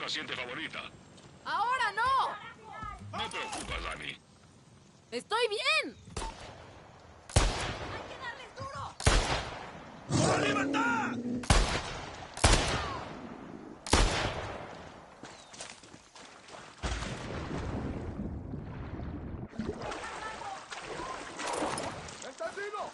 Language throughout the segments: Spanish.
paciente favorita. ¡Ahora no! No te preocupes, Dani. ¡Estoy bien! ¡Hay que darles duro! ¡Por la libertad! ¡Entendido!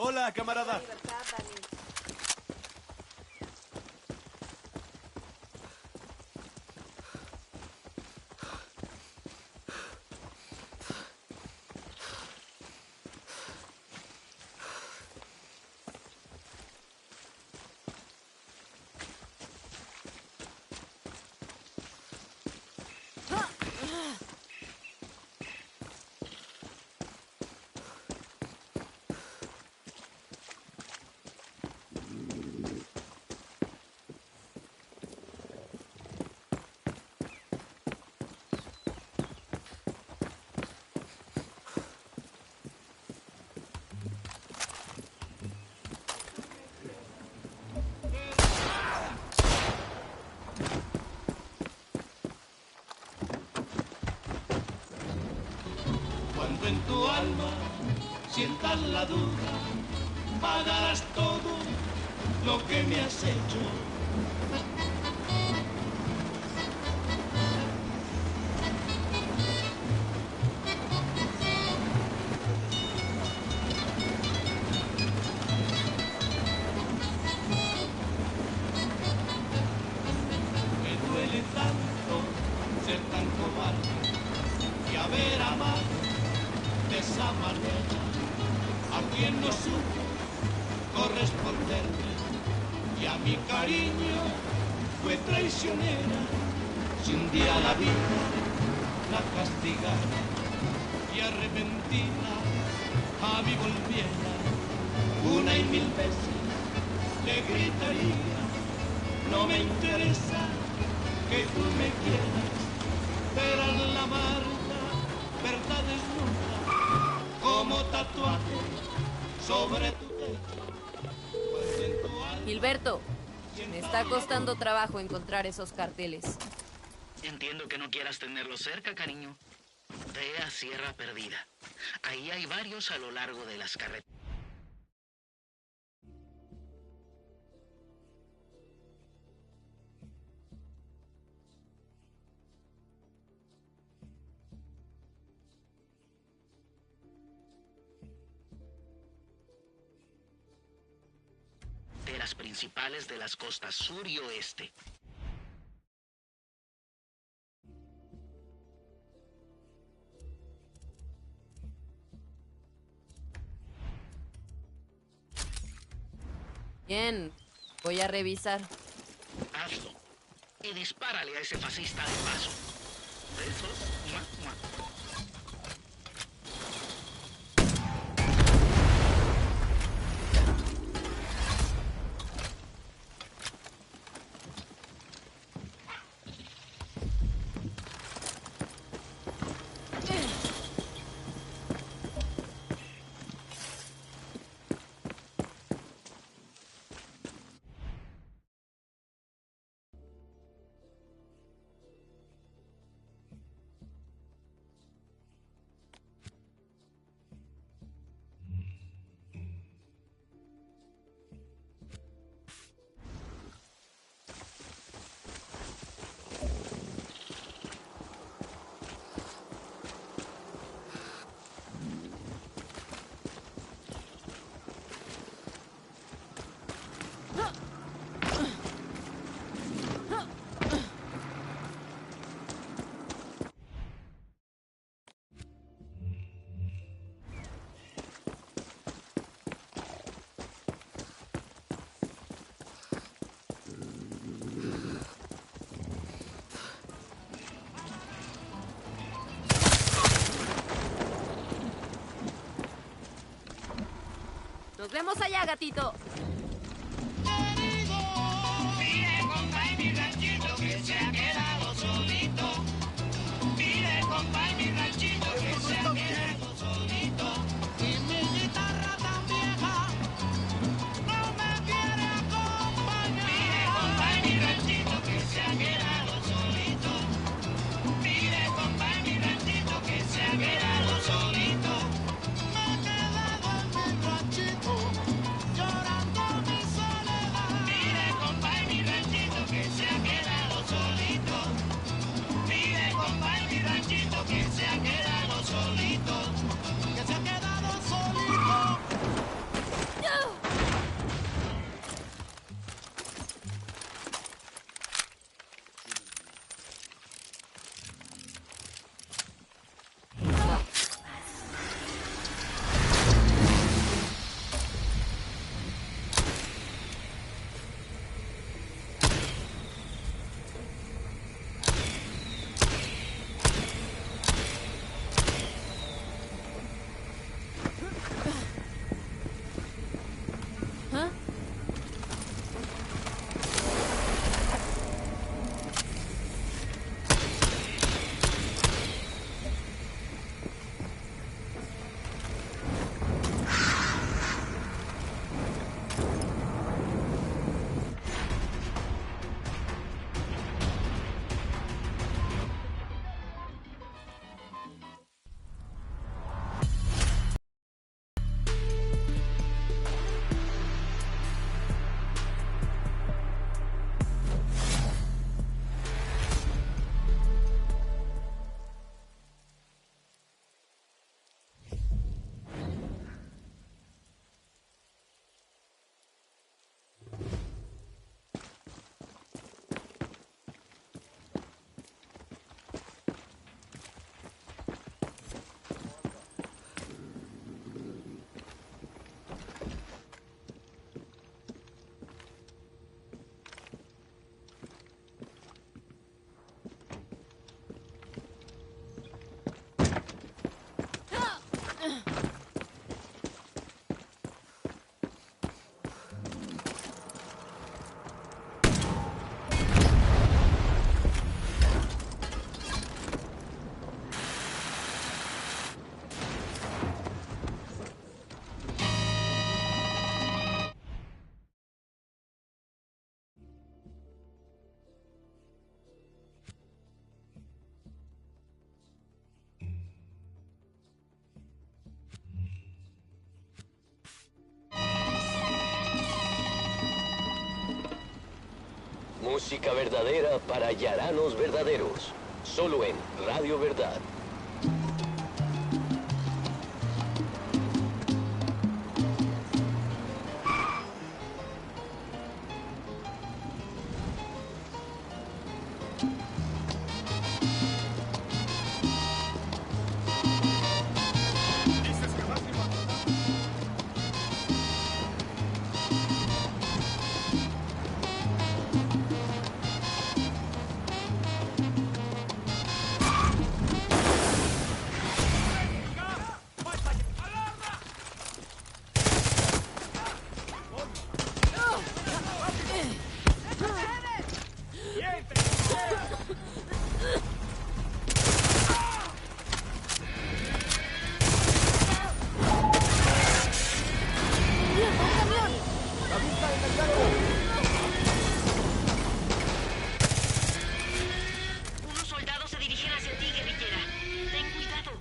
Hola, camarada. Libertad, Dani. Cuando en tu alma sientas la duda, pagarás todo lo que me has hecho. Me duele tanto ser tan cobarde y haber amado de esa manera a quien no supo corresponderme, y a mi cariño fue traicionera. Si un día la vida la castigara y arrepentida a mí volviera, una y mil veces le gritaría: no me interesa que tú me quieras, verás la amarga verdad desnuda como tatuaje sobre tu techo. Cuando en tu alma Gilberto, me está costando trabajo encontrar esos carteles. Entiendo que no quieras tenerlo cerca, cariño. Ve a Sierra Perdida. Ahí hay varios a lo largo de las carreteras. Principales de las costas sur y oeste. Bien, voy a revisar. Hazlo y dispárale a ese fascista de paso. Besos. ¡Mua, mua! vemos allá, gatito. Mire, compa, y mi ranchito que se ha quedado solito. Mire, compa, y mi ranchito que se ha quedado solito. Y mi guitarra tan vieja no me quiere acompañar. Mire, compa, y mi ranchito que se ha quedado solito. Mire, compa, y mi ranchito que se ha quedado solito. Me he quedado en mi ranchito llorando mi soledad. Mire, compa, y mi ranchito que se ha quedado solito. Mire, compa, y mi ranchito que se ha quedado solito. Que se ha quedado solito. ¿Ah? Música verdadera para yaranos verdaderos. Solo en Radio Verdad. Dices que vas a matar. Unos soldados se dirigen hacia ti, guerrillera. Ten cuidado.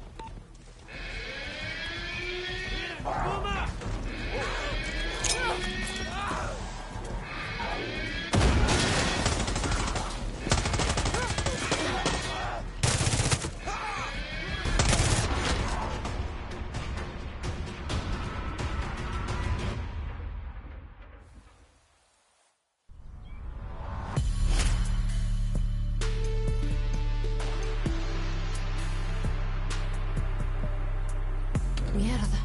Mierda.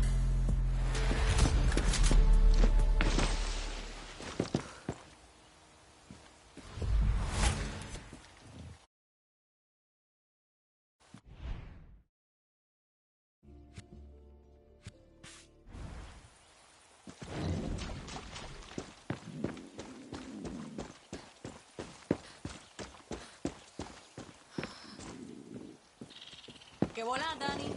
que volar, Dani.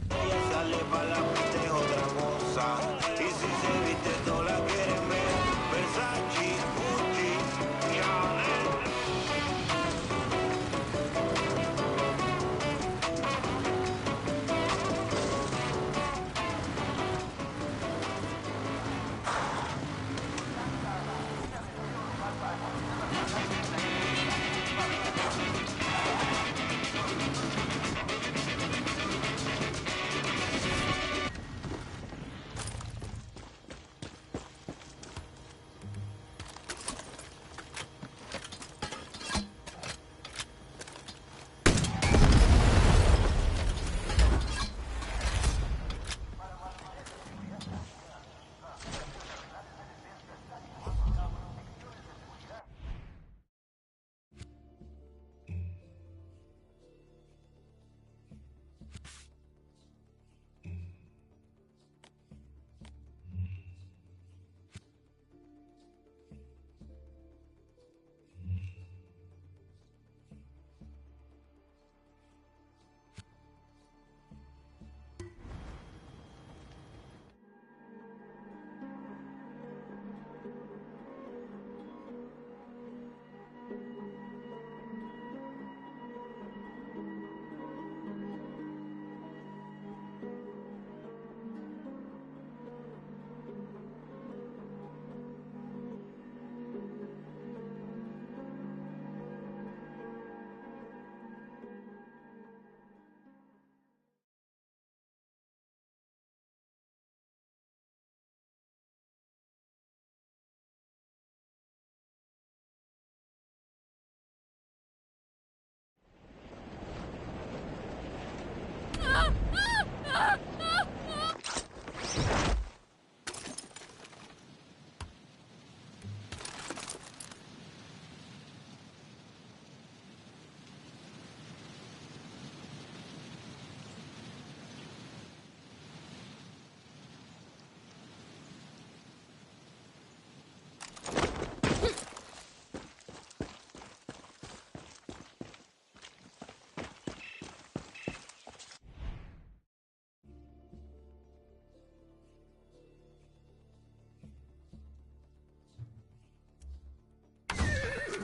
Ella sale pa' la pista es otra cosa. Y si se viste toda la quieren ver. Versace, Gucci, Chanel.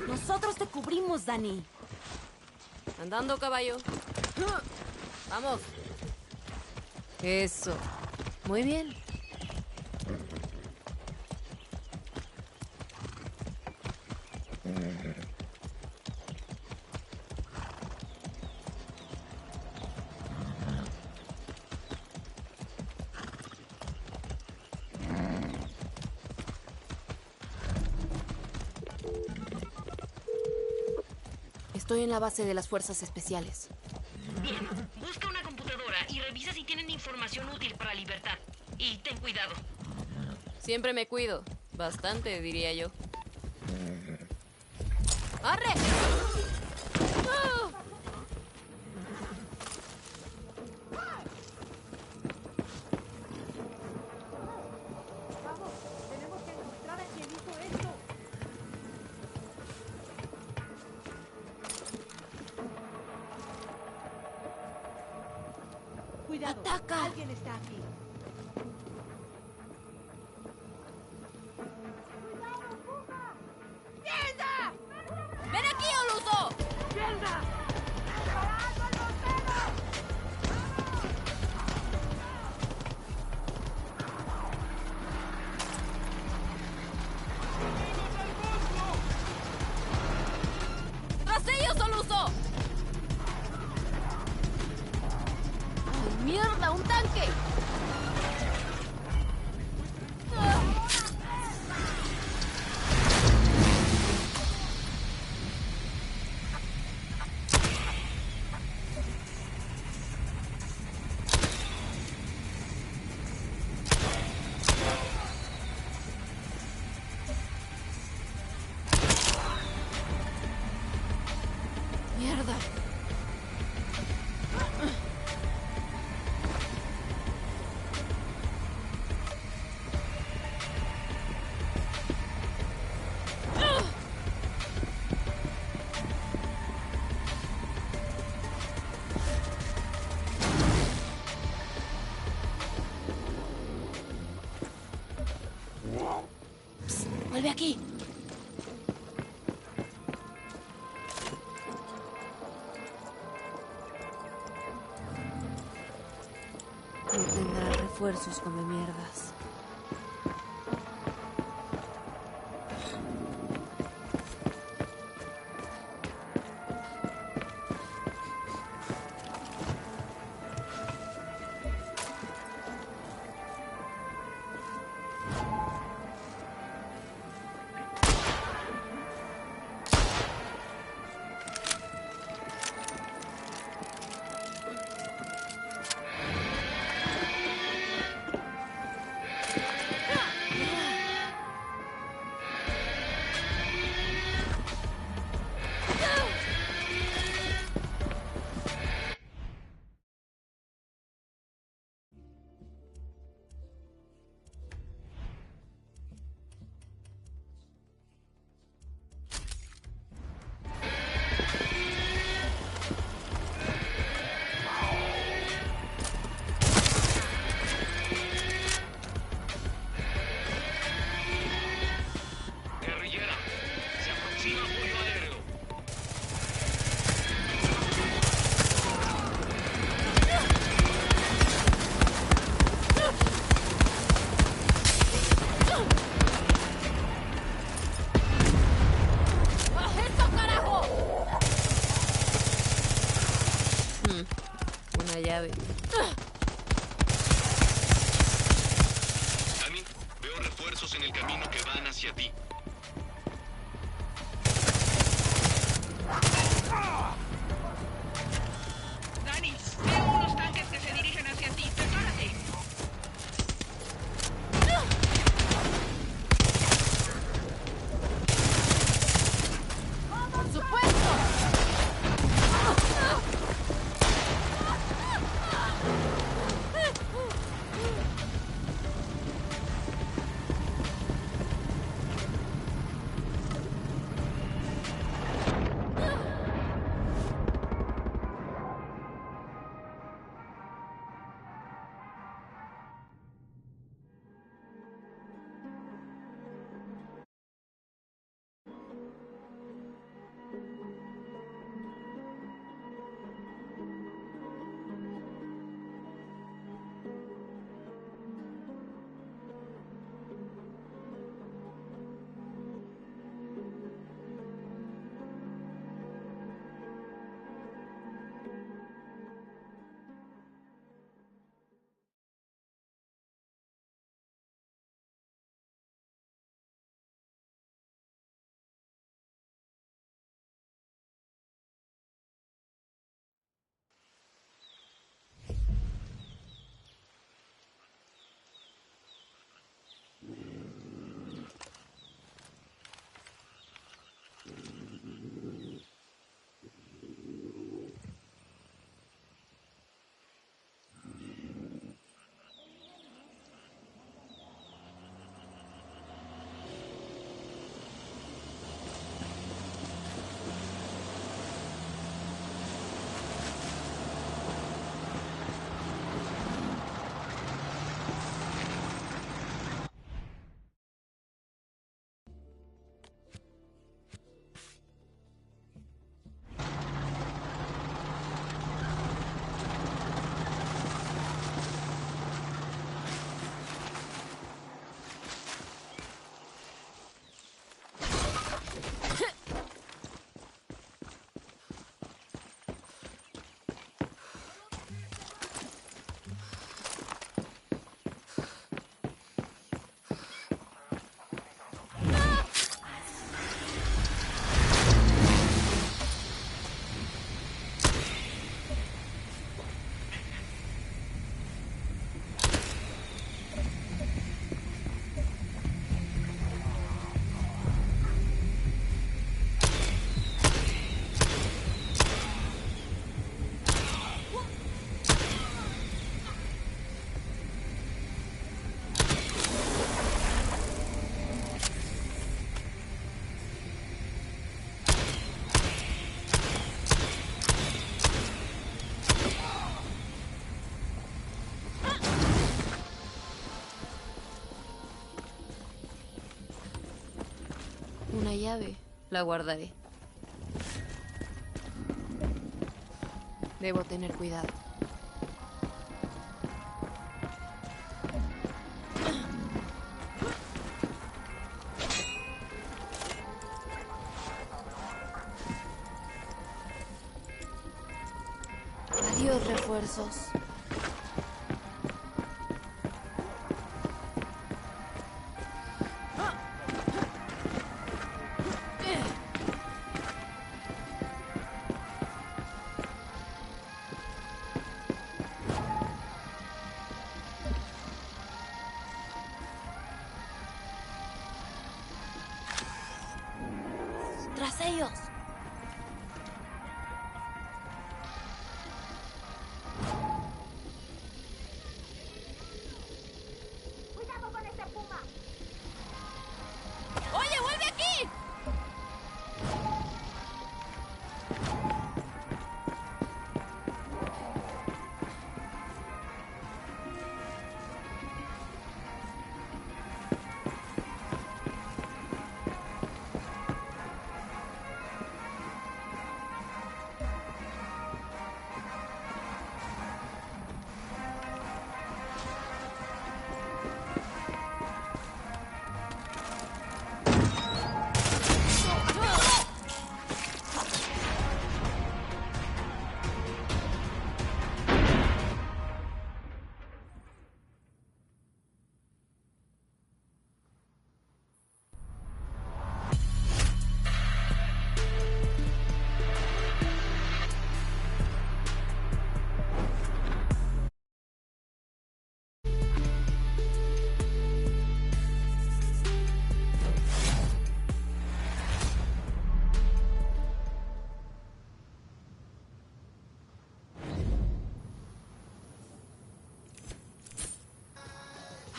Nosotros te cubrimos, Dani. Andando, caballo. Vamos. Eso. Muy bien. Estoy en la base de las fuerzas especiales. Bien, busca una computadora y revisa si tienen información útil para Libertad. Y ten cuidado. Siempre me cuido. Bastante, diría yo. ¡Arre! ¡Ah! Tenemos que encontrar a quien hizo esto. Cuidado. ¡Ataca! Alguien está aquí. ¡Ven aquí, Oluso! ¡Tras ellos, Oluso! ¡Ay, mierda! ¡Un tanque! Vuelve aquí. No tendrá refuerzos, come mierdas. Guerrillera, se aproxima apoyo aéreo. ¡Esto, carajo! Una llave. Dani, veo refuerzos en el camino que van hacia ti. Dani, veo unos tanques que se dirigen hacia ti. Prepárate. ¡Por supuesto! Una llave. La guardaré. Debo tener cuidado. Adiós, refuerzos. ¡Tras ellos! ¡Cuidado con ese puma! ¡Oye, vuelve aquí!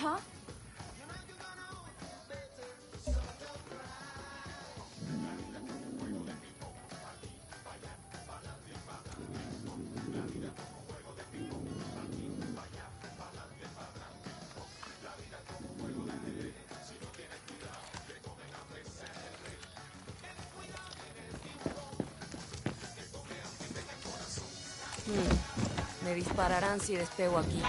¿Ah? Me dispararán si despego aquí.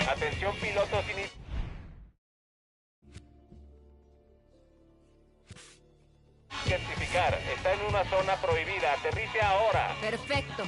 Atención pilotos identificar. Está en una zona prohibida. Aterrice ahora. Perfecto.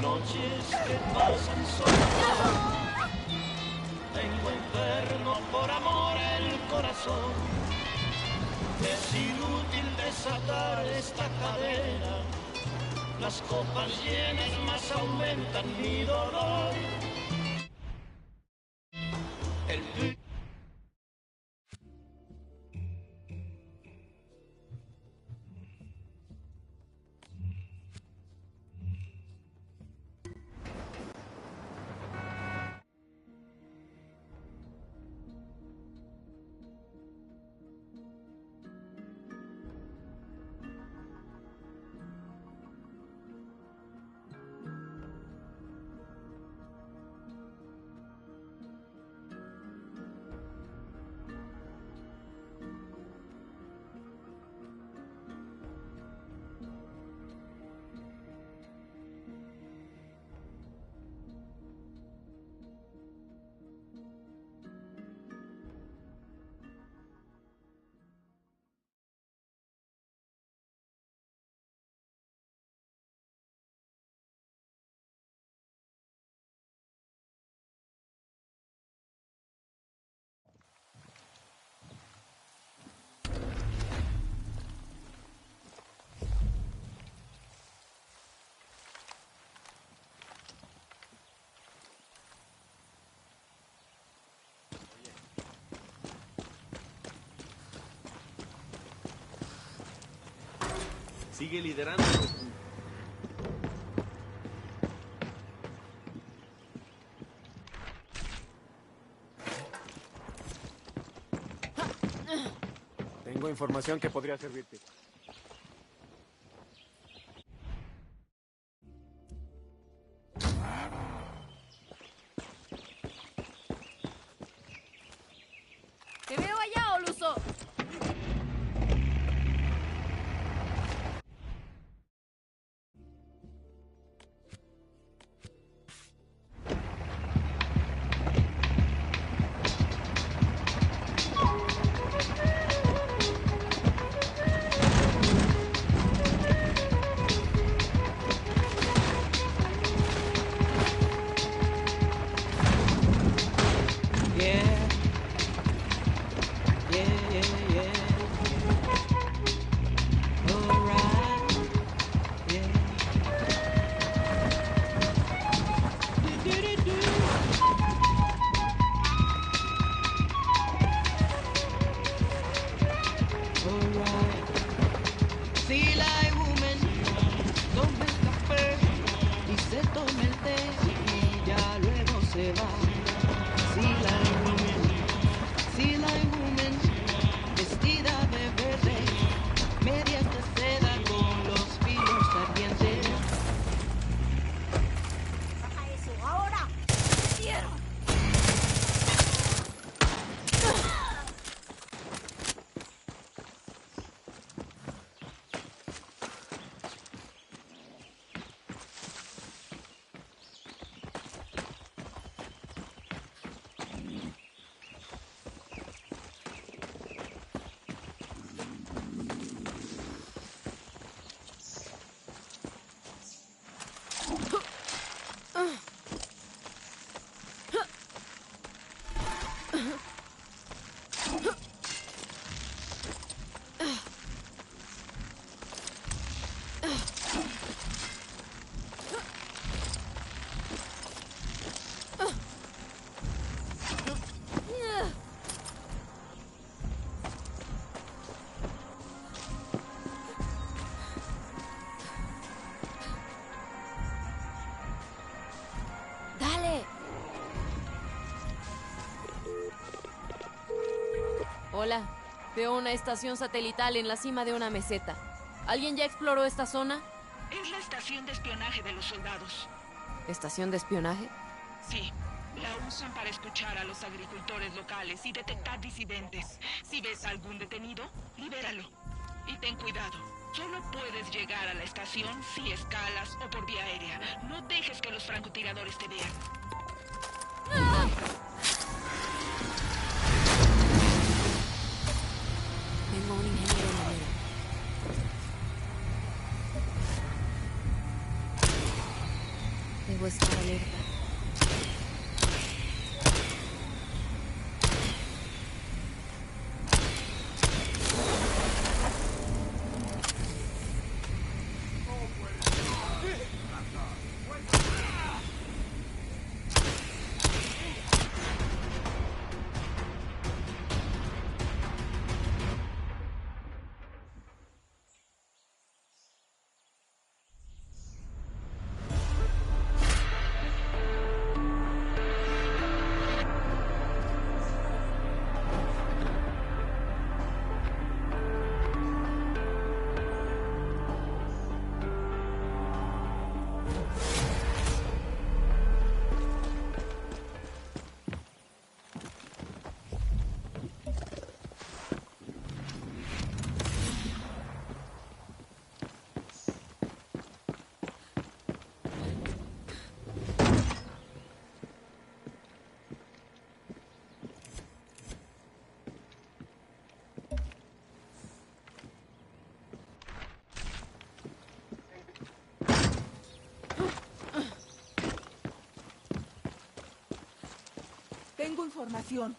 noches que pasan solas. Tengo enfermo por amor el corazón. Es inútil desatar esta cadena. Las copas llenas más aumentan mi dolor. Sigue liderando. Tengo información que podría servirte. ¡Te veo allá, Oluso! Hola, veo una estación satelital en la cima de una meseta. ¿Alguien ya exploró esta zona? Es la estación de espionaje de los soldados. ¿Estación de espionaje? Sí, la usan para escuchar a los agricultores locales y detectar disidentes. Si ves a algún detenido, libéralo. Y ten cuidado, solo puedes llegar a la estación si escalas o por vía aérea. No dejes que los francotiradores te vean. ¡Ah! Tengo un ingeniero en la mira. estar alerta. Tengo información.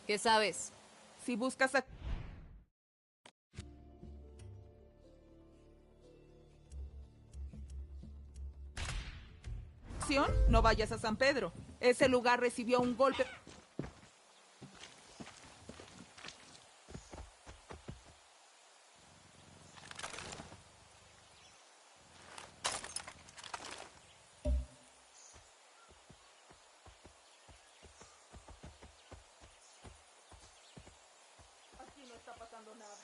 ¿Qué sabes? Si buscas a... no vayas a San Pedro. Ese lugar recibió un golpe... Aquí no está pasando nada.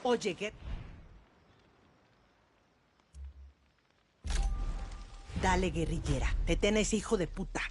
Oye, Dale, guerrillera. Detén a ese hijo de puta.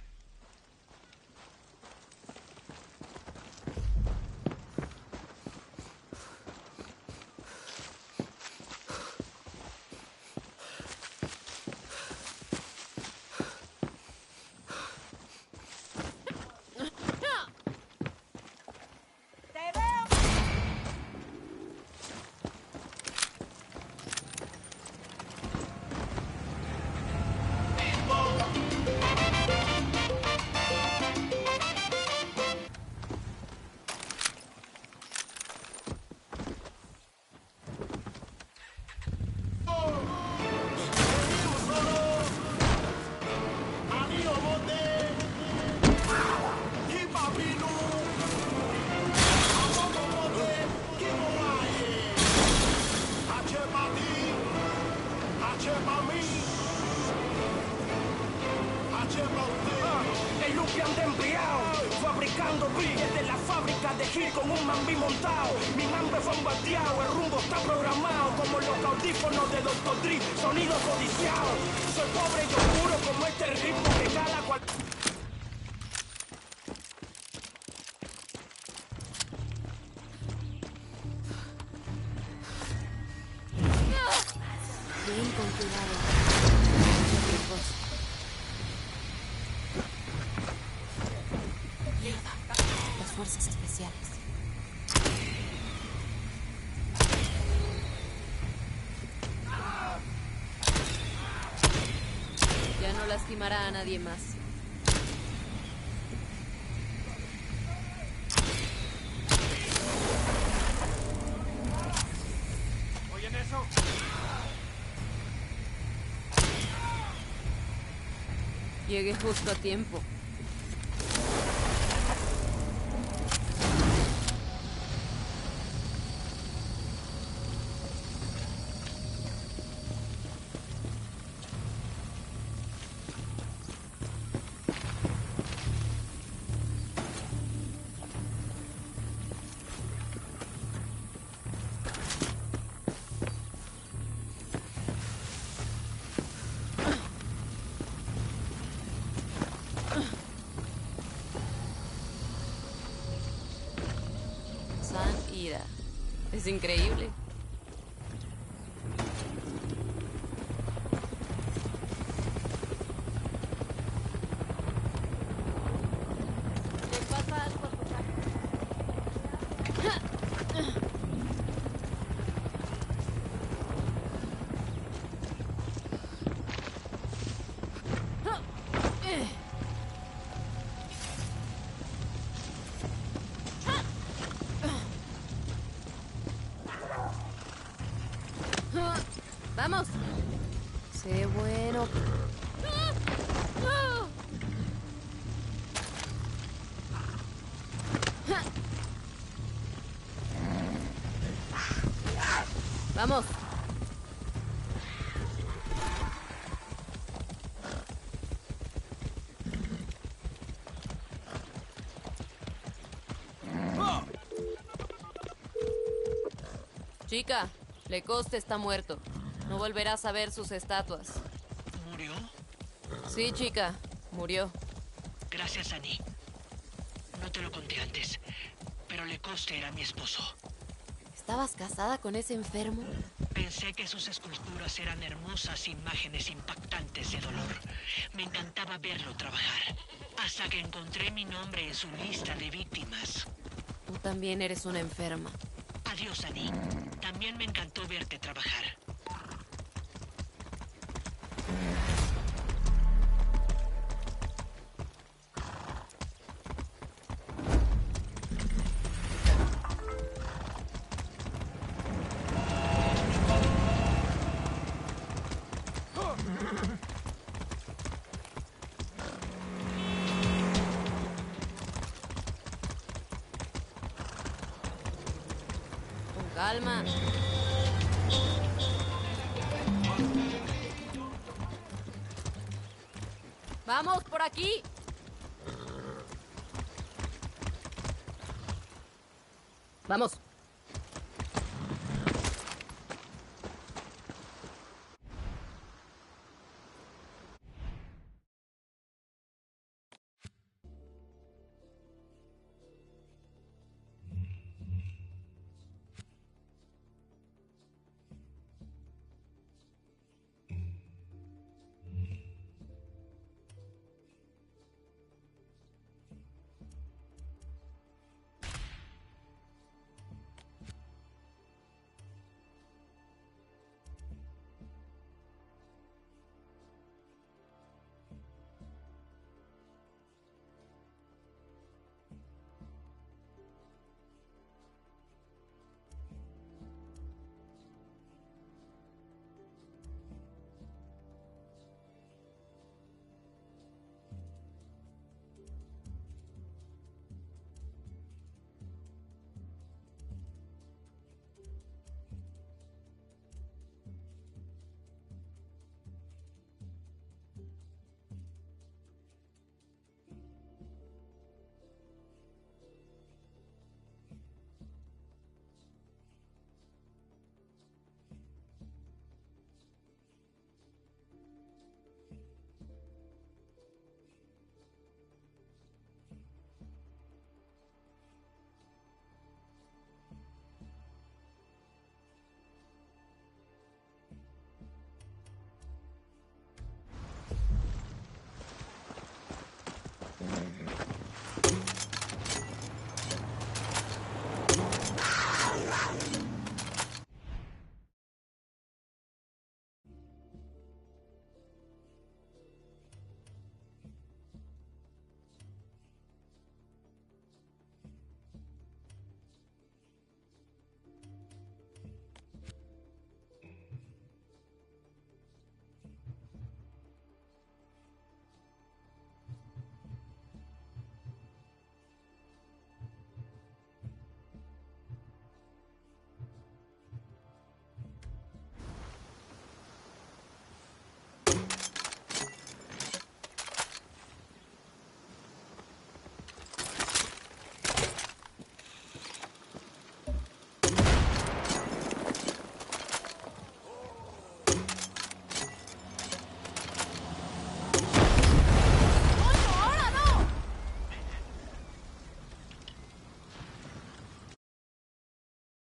El Lupian de empleado, fabricando brilles de la fábrica de Gil con un mambí montado. Mi mambo es bombardeado, el rumbo está programado como los audífonos de Dr. Dre, sonido codiciado. Soy pobre y oscuro como este ritmo que cala cual... Bien, con cuidado. Las fuerzas especiales. Ya no lastimará a nadie más. ¿Oyen eso? Llegué justo a tiempo. Es increíble. ¿Le pasa algo a tu ¡Vamos! Sé bueno. ¡Vamos! Chica, Lecoste está muerto. No volverás a ver sus estatuas. ¿Murió? Sí, chica, murió. Gracias, Annie. No te lo conté antes, pero Lecoste era mi esposo. ¿Estabas casada con ese enfermo? Pensé que sus esculturas eran hermosas imágenes impactantes de dolor. Me encantaba verlo trabajar, hasta que encontré mi nombre en su lista de víctimas. Tú también eres una enferma. Adiós, Annie. También me encantó verte trabajar. Calma. ¡Vamos, por aquí! Vamos.